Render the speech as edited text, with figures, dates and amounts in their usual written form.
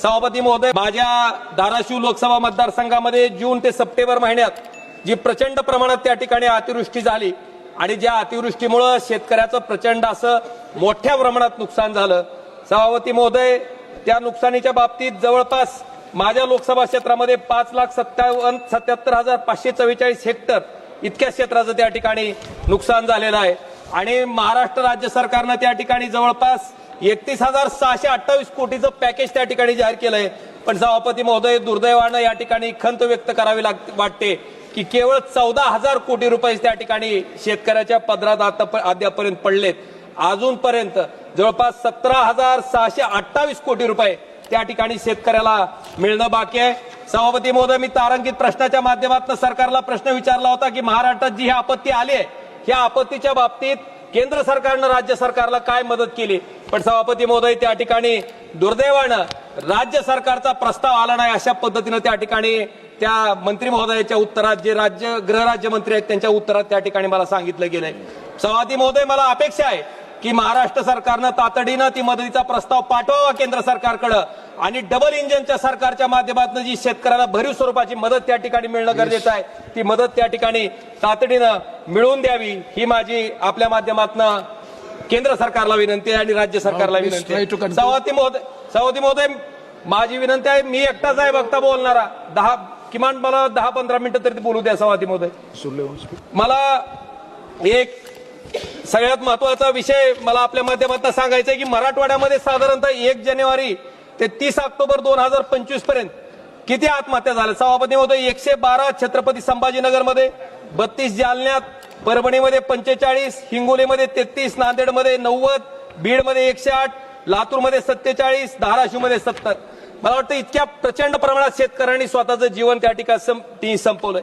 सभापती महोदय, माझ्या धाराशिव लोकसभा मतदारसंघामध्ये जून ते सप्टेंबर महिन्यात जी प्रचंड प्रमाणात त्या ठिकाणी अतिवृष्टी झाली आणि ज्या अतिवृष्टीमुळे शेतकऱ्याचं प्रचंड असं मोठ्या प्रमाणात नुकसान झालं, सभापती महोदय, त्या नुकसानीच्या बाबतीत जवळपास माझ्या लोकसभा क्षेत्रामध्ये 5,77,544 हेक्टर इतक्या क्षेत्राचं त्या ठिकाणी नुकसान झालेलं आहे आणि महाराष्ट्र राज्य सरकारनं त्या ठिकाणी जवळपास 31,628 कोटीचं पॅकेज त्या ठिकाणी जाहीर केलंय। पण सभापती महोदय, दुर्दैवानं या ठिकाणी खंत व्यक्त करावी वाटते की केवळ 14,000 कोटी रुपये त्या ठिकाणी शेतकऱ्याच्या पदरात अद्यापर्यंत पडलेत। अजूनपर्यंत जवळपास 17,628 कोटी रुपये त्या ठिकाणी शेतकऱ्याला मिळणं बाकी आहे। सभापती महोदय, मी तारांकित प्रश्नाच्या माध्यमातून सरकारला प्रश्न विचारला होता की महाराष्ट्रात जी आपत्ती आली आहे, या आपत्तीच्या बाबतीत केंद्र सरकारनं राज्य सरकारला काय मदत केली। पण सभापती महोदय, त्या ठिकाणी दुर्दैवानं राज्य सरकारचा प्रस्ताव आला नाही। अशा पद्धतीनं त्या ठिकाणी त्या मंत्री महोदयाच्या उत्तरात, जे गृहराज्यमंत्री आहेत त्यांच्या उत्तरात त्या ठिकाणी मला सांगितलं गेलंय। सभापती महोदय, मला अपेक्षा आहे की महाराष्ट्र सरकारनं तातडीनं ती मदतीचा प्रस्ताव पाठवावा केंद्र सरकारकडे आणि डबल इंजिनच्या सरकारच्या माध्यमातून जी शेतकऱ्याला भरीव स्वरूपाची मदत त्या ठिकाणी मिळणं गरजेचं आहे, ती मदत त्या ठिकाणी तातडीनं मिळवून द्यावी, ही माझी आपल्या माध्यमातून केंद्र सरकारला विनंती आहे आणि राज्य सरकारला विनंती आहे। सभापती महोदय, माझी विनंती आहे, मी एकटाच आहे वक्ता बोलणारा, किमान मला 10-15 मिनिटं तरी बोलू द्या। सभापती महोदय, मला एक सगळ्यात महत्वाचा विषय मला आपल्या माध्यमातून सांगायचा आहे की मराठवाड्यामध्ये साधारणतः 1 जानेवारी ते 30 ऑक्टोबर 2025 पर्यंत किती आत्महत्या झाल्या। सभापती महोदय, 112 छत्रपती संभाजीनगरमध्ये, 32 जालन्यात, परभणीमध्ये 45, हिंगोलीमध्ये 33, नांदेडमध्ये 90, बीडमध्ये 108, लातूरमध्ये 47, धाराशिवमध्ये 70। मला वाटतं इतक्या प्रचंड प्रमाणात शेतकऱ्यांनी स्वतःचं जीवन त्या ठिकाणी संपवलंय।